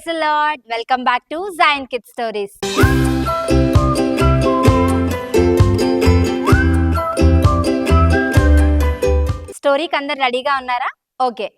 Praise the lord. Welcome back to Zion kids stories. స్టోరీకి అందరు రెడీగా ఉన్నారా? ఓకే.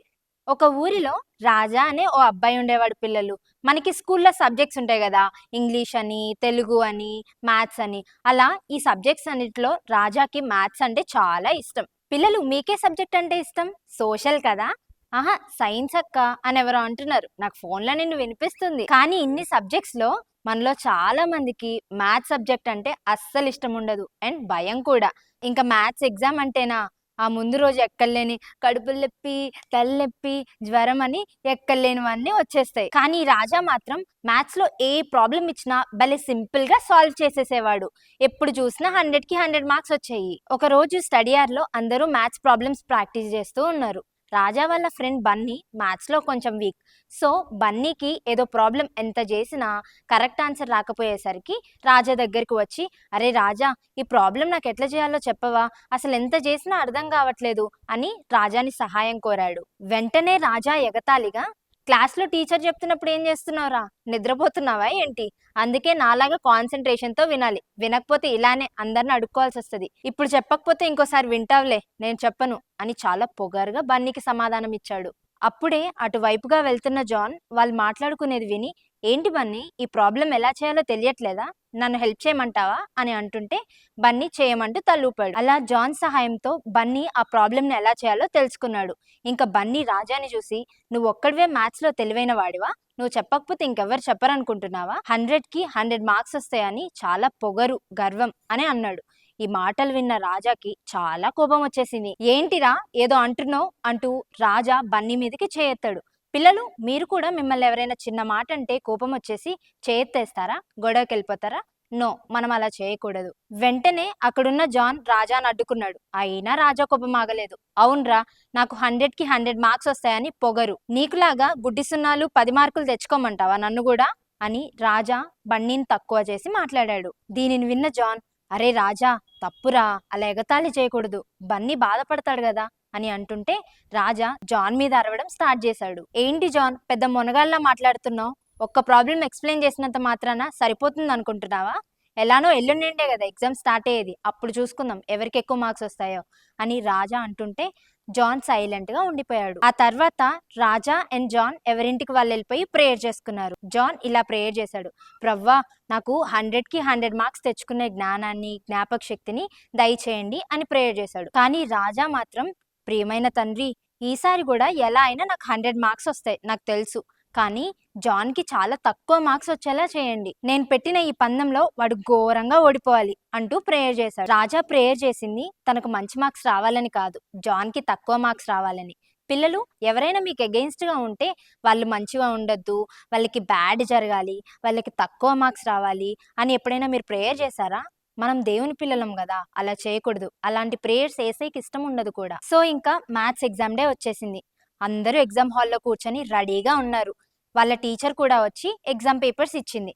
ఒక ఊరిలో రాజా అనే ఓ అబ్బాయి ఉండేవాడు. పిల్లలు మనకి స్కూల్లో సబ్జెక్ట్స్ ఉంటాయి కదా, ఇంగ్లీష్ అని, తెలుగు అని, మ్యాథ్స్ అని. అలా ఈ సబ్జెక్ట్స్ అన్నిటిలో రాజాకి మ్యాథ్స్ అంటే చాలా ఇష్టం. పిల్లలు మీకే సబ్జెక్ట్ అంటే ఇష్టం? సోషల్ కదా? ఆహా, సైన్స్ అక్క అని ఎవరో అంటున్నారు. నాకు ఫోన్లో నిన్ను వినిపిస్తుంది. కానీ ఇన్ని సబ్జెక్ట్స్ లో మనలో చాలా మందికి మ్యాథ్స్ సబ్జెక్ట్ అంటే అస్సలు ఇష్టం ఉండదు అండ్ భయం కూడా. ఇంకా మ్యాథ్స్ ఎగ్జామ్ అంటేనా ఆ ముందు రోజు ఎక్కలేని కడుపులు నొప్పి, తలనొప్పి, జ్వరం అని ఎక్కలేనివన్నీ వచ్చేస్తాయి. కానీ ఈ రాజా మాత్రం మ్యాథ్స్ లో ఏ ప్రాబ్లం ఇచ్చినా భలే సింపుల్ గా సాల్వ్ చేసేసేవాడు. ఎప్పుడు చూసినా 100కి 100 మార్క్స్ వచ్చాయి. ఒక రోజు స్టడీ అవర్ లో అందరూ మ్యాథ్స్ ప్రాబ్లమ్స్ ప్రాక్టీస్ చేస్తూ ఉన్నారు. రాజా వాళ్ళ ఫ్రెండ్ బన్నీ మ్యాథ్స్ లో కొంచెం వీక్. సో బన్నీకి ఏదో ప్రాబ్లం ఎంత చేసినా కరెక్ట్ ఆన్సర్ రాకపోయేసరికి రాజా దగ్గరికి వచ్చి, అరే రాజా, ఈ ప్రాబ్లం నాకు ఎట్లా చేయాలో చెప్పవా, అసలు ఎంత చేసినా అర్థం కావట్లేదు అని రాజాని సహాయం కోరాడు. వెంటనే రాజా ఎగతాళిగా, క్లాస్లో టీచర్ చెప్తున్నప్పుడు ఏం చేస్తున్నావురా, నిద్రపోతున్నావా ఏంటి? అందుకే నాలాగా కాన్సన్ట్రేషన్తో వినాలి, వినకపోతే ఇలానే అందరిని అడుక్కోవాల్సి వస్తుంది. ఇప్పుడు చెప్పకపోతే ఇంకోసారి వింటావులే, నేను చెప్పను అని చాలా పొగరుగా బన్నీకి సమాధానం ఇచ్చాడు. అప్పుడే అటువైపుగా వెళ్తున్న జాన్ వాళ్ళు మాట్లాడుకునేది విని, ఏంటి బన్నీ, ఈ ప్రాబ్లం ఎలా చేయాలో తెలియట్లేదా, నన్ను హెల్ప్ చేయమంటావా అని అంటుంటే బన్నీ చేయమంటూ తలూపాడు. అలా జాన్ సహాయంతో బన్నీ ఆ ప్రాబ్లంని ఎలా చేయాలో తెలుసుకున్నాడు. ఇంకా బన్నీ రాజాని చూసి, నువ్వు ఒక్కడివే మ్యాథ్స్ లో తెలివైన వాడివా, నువ్వు చెప్పకపోతే ఇంకెవ్వరు చెప్పరనుకుంటున్నావా, 100కి 100 మార్క్స్ వస్తాయని చాలా పొగరు, గర్వం అని అన్నాడు. ఈ మాటలు విన్న రాజాకి చాలా కోపం వచ్చేసింది. ఏంటిరా ఏదో అంటున్నావు అంటూ రాజా బన్నీ మీదకి చేయెత్తాడు. పిల్లలు, మీరు కూడా మిమ్మల్ని ఎవరైనా చిన్న మాట అంటే కోపం వచ్చేసి చేయెత్తేస్తారా, గొడవకి వెళ్ళిపోతారా? నో, మనం అలా చేయకూడదు. వెంటనే అక్కడున్న జాన్ రాజాను అడ్డుకున్నాడు. అయినా రాజా కోపం ఆగలేదు. అవునరా, నాకు 100కి 100 మార్క్స్ వస్తాయని పొగరు, నీకులాగా గుడ్డి సున్నాలు 10 మార్కులు తెచ్చుకోమంటావా నన్ను కూడా అని రాజా బన్నీని తక్కువ చేసి మాట్లాడాడు. దీనిని విన్న జాన్, అరే రాజా, తప్పురా, అలా ఎగతాళి చేయకూడదు, బన్నీ బాధపడతాడు కదా అని అంటుంటే రాజా జాన్ మీద అరవడం స్టార్ట్ చేశాడు. ఏంటి జాన్, పెద్ద మొనగాళ్ళ మాట్లాడుతున్నావు? ఒక్క ప్రాబ్లం ఎక్స్ప్లెయిన్ చేసినంత మాత్రాన సరిపోతుంది అనుకుంటున్నావా? ఎలానో ఎల్లుండిండే కదా ఎగ్జామ్ స్టార్ట్ అయ్యేది, అప్పుడు చూసుకుందాం ఎవరికి ఎక్కువ మార్క్స్ వస్తాయో అని రాజా అంటుంటే జాన్ సైలెంట్ గా ఉండిపోయాడు. ఆ తర్వాత రాజా అండ్ జాన్ ఎవరింటికి వాళ్ళు వెళ్ళిపోయి ప్రేయర్ చేసుకున్నారు. జాన్ ఇలా ప్రేయర్ చేశాడు, ప్రవ్వా, నాకు 100కి 100 మార్క్స్ తెచ్చుకునే జ్ఞానాన్ని, జ్ఞాపక శక్తిని దయచేయండి అని ప్రేయర్ చేశాడు. కానీ రాజా మాత్రం, ప్రియమైన తండ్రి, ఈసారి కూడా ఎలా అయినా నాకు 100 మార్క్స్ వస్తాయి నాకు తెలుసు, కానీ జాన్కి చాలా తక్కువ మార్క్స్ వచ్చేలా చేయండి, నేను పెట్టిన ఈ పందెంలో వాడు ఘోరంగా ఓడిపోవాలి అంటూ ప్రేయర్ చేశాడు. రాజా ప్రేయర్ చేసింది తనకు మంచి మార్క్స్ రావాలని కాదు, జాన్కి తక్కువ మార్క్స్ రావాలని. పిల్లలు, ఎవరైనా మీకు అగెయిన్స్ట్ గా ఉంటే వాళ్ళు మంచిగా ఉండొద్దు, వాళ్ళకి బ్యాడ్ జరగాలి, వాళ్ళకి తక్కువ మార్క్స్ రావాలి అని ఎప్పుడైనా మీరు ప్రేయర్ చేశారా? మనం దేవుని పిల్లలం కదా, అలా చేయకూడదు. అలాంటి ప్రేయర్స్ వేసేకి ఇష్టం ఉండదు కూడా. సో ఇంకా మ్యాథ్స్ ఎగ్జామ్ డే వచ్చేసింది. అందరూ ఎగ్జామ్ హాల్లో కూర్చొని రెడీగా ఉన్నారు. వాళ్ళ టీచర్ కూడా వచ్చి ఎగ్జామ్ పేపర్స్ ఇచ్చింది.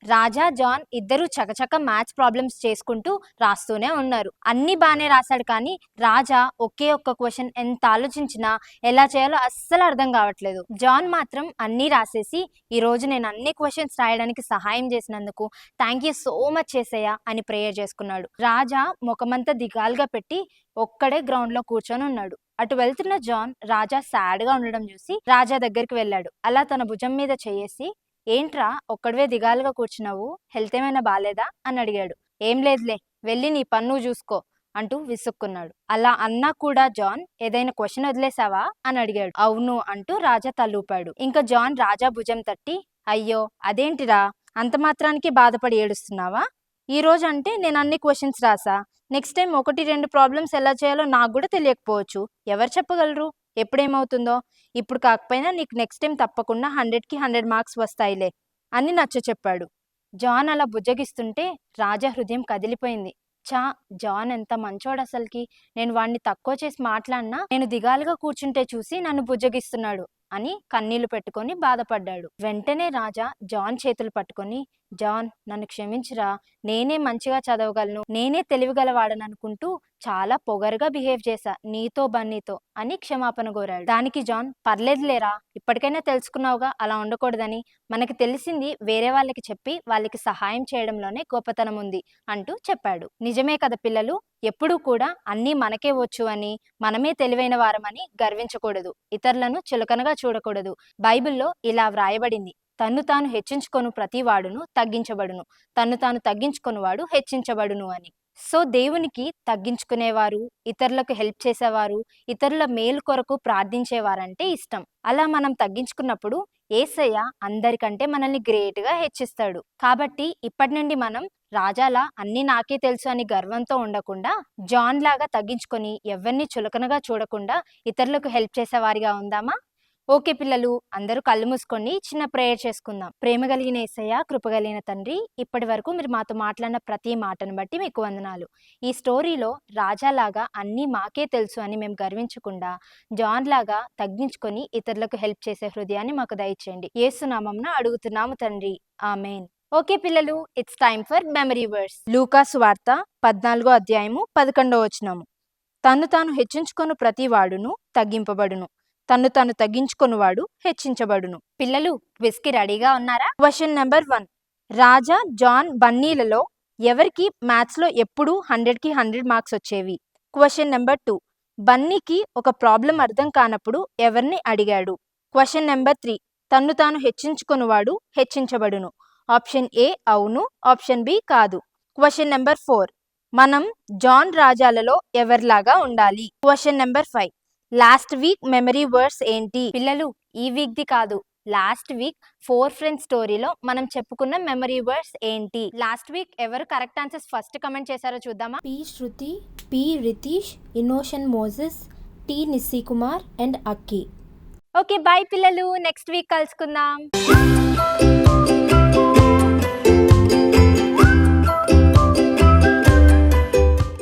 రాజా జాన్ ఇద్దరు చకచక మ్యాథ్స్ ప్రాబ్లమ్స్ చేసుకుంటూ రాస్తూనే ఉన్నారు. అన్ని బాగానే రాశాడు, కానీ రాజా ఒకే ఒక్క క్వశ్చన్ ఎంత ఆలోచించినా ఎలా చేయాలో అస్సలు అర్థం కావట్లేదు. జాన్ మాత్రం అన్నీ రాసేసి, ఈ రోజు నేను అన్ని క్వశ్చన్స్ రాయడానికి సహాయం చేసినందుకు థ్యాంక్ యూ సో మచ్ చేసేయా అని ప్రేయర్ చేసుకున్నాడు. రాజా ముఖమంతా దిగాలుగా పెట్టి ఒక్కడే గ్రౌండ్ లో కూర్చొని ఉన్నాడు. అటు వెళ్తున్న జాన్ రాజా సాడ్ గా ఉండడం చూసి రాజా దగ్గరికి వెళ్ళాడు. అలా తన భుజం మీద చేయేసి, ఏంట్రా ఒక్కడివే దిగాలుగా కూర్చున్నావు, హెల్త్ ఏమైనా బాలేదా అని అడిగాడు. ఏం లేదులే, వెళ్ళి నీ పన్ను చూసుకో అంటూ విసుక్కున్నాడు. అలా అన్నా కూడా జాన్, ఏదైనా క్వశ్చన్ వదిలేసావా అని అడిగాడు. అవును అంటూ రాజా తలూపాడు. ఇంకా జాన్ రాజా భుజం తట్టి, అయ్యో అదేంటిరా, అంత మాత్రానికి బాధపడి ఏడుస్తున్నావా, ఈ రోజు అంటే నేను అన్ని క్వశ్చన్స్ రాసా, నెక్స్ట్ టైం 1-2 ప్రాబ్లమ్స్ ఎలా చేయాలో నాకు కూడా తెలియకపోవచ్చు, ఎవరు చెప్పగలరు ఎప్పుడేమవుతుందో, ఇప్పుడు కాకపోయినా నీకు నెక్స్ట్ టైం తప్పకుండా 100కి 100 మార్క్స్ వస్తాయిలే అని నచ్చ చెప్పాడు. జాన్ అలా బుజ్జగిస్తుంటే రాజా హృదయం కదిలిపోయింది. చా, జాన్ ఎంత మంచోడు అసలుకి, నేను వాడిని తక్కువ చేసి మాట్లాడినా నేను దిగాలుగా కూర్చుంటే చూసి నన్ను బుజ్జగిస్తున్నాడు అని కన్నీళ్లు పెట్టుకొని బాధపడ్డాడు. వెంటనే రాజా జాన్ చేతులు పట్టుకొని, జాన్ నన్ను క్షమించురా, నేనే మంచిగా చదవగలను, నేనే తెలివిగలవాడను అనుకుంటూ చాలా పొగరుగా బిహేవ్ చేశా నీతో బన్నీతో అని క్షమాపణ కోరాడు. దానికి జాన్, పర్లేదులేరా, ఇప్పటికైనా తెలుసుకున్నావుగా అలా ఉండకూడదని, మనకి తెలిసింది వేరే వాళ్ళకి చెప్పి వాళ్ళకి సహాయం చేయడంలోనే గొప్పతనం ఉంది అంటూ చెప్పాడు. నిజమే కదా పిల్లలు, ఎప్పుడూ కూడా అన్నీ మనకే వచ్చు అని, మనమే తెలివైన వారమని గర్వించకూడదు, ఇతరులను చులకనగా చూడకూడదు. బైబిల్లో ఇలా వ్రాయబడింది, తన్ను తాను హెచ్చించుకొను ప్రతి వాడును తగ్గించబడును, తన్ను తాను తగ్గించుకొనువాడు హెచ్చించబడును అని. సో దేవునికి తగ్గించుకునేవారు, ఇతరులకు హెల్ప్ చేసేవారు, ఇతరుల మేలు కొరకు ప్రార్థించేవారంటే ఇష్టం. అలా మనం తగ్గించుకున్నప్పుడు యేసయ్య అందరికంటే మనల్ని గ్రేట్‌గా హెచ్చిస్తాడు. కాబట్టి ఇప్పటి నుండి మనం రాజాలా అన్నీ నాకే తెలుసు అని గర్వంతో ఉండకుండా, జాన్ లాగా తగ్గించుకొని ఎవరిని చులకనగా చూడకుండా ఇతరులకు హెల్ప్ చేసేవారిగా ఉందామా? ఓకే పిల్లలు, అందరూ కళ్ళు మూసుకొని చిన్న ప్రేయర్ చేసుకుందాం. ప్రేమ కలిగిన యేసయ్య, కృప కలిగిన తండ్రి, ఇప్పటి వరకు మీరు మాతో మాట్లాడిన ప్రతి మాటను బట్టి మీకు వందనాలు. ఈ స్టోరీలో రాజాలాగా అన్నీ మాకే తెలుసు అని మేము గర్వించకుండా, జాన్ లాగా తగ్గించుకొని ఇతరులకు హెల్ప్ చేసే హృదయాన్ని మాకు దయచేయండి. యేసు నామమున అడుగుతున్నాము తండ్రి, ఆమేన్. ఓకే పిల్లలు, it's time for memory words. లూకా సువార్త 14వ అధ్యాయము 11వ వచనము. తన్ను తాను హెచ్చించుకొను ప్రతి వాడును తగ్గింపబడును, తన్ను తాను తగ్గించుకొనువాడు హెచ్చించబడును. పిల్లలు క్విజ్‌కి రెడీగా ఉన్నారా? Question number 1. రాజా, జాన్, బన్నీలలో ఎవరికి మ్యాథ్స్‌లో ఎప్పుడు 100కి 100 మార్క్స్ వచ్చేవి? Question number 2. బన్నీకి ఒక ప్రాబ్లం అర్థం కానప్పుడు ఎవరిని అడిగాడు? Question number 3. తన్ను తాను హెచ్చించుకొనువాడు హెచ్చించబడును. ఆప్షన్ ఏ అవును, ఆప్షన్ బి కాదు. Question number 4. మనం జాన్ రాజాలలో ఎవరిలాగా ఉండాలి? Question number 5. Last week memory words ఏంటి? పిల్లలు ఈ వీక్ ది కాదు, లాస్ట్ వీక్ 4 ఫ్రెండ్స్ స్టోరీలో మనం చెప్పుకున్న మెమరీ వర్డ్స్ ఏంటి? లాస్ట్ వీక్ ఎవరు కరెక్ట్ ఆన్సర్స్ ఫస్ట్ కమెంట్ చేశారో చూద్దామా? పి శృతి, పి రితీష్, ఇన్నోషన్ Moses, T Nissi Kumar and Akki. Okay bye పిల్లలు, నెక్స్ట్ వీక్ కలుసుకుందాం.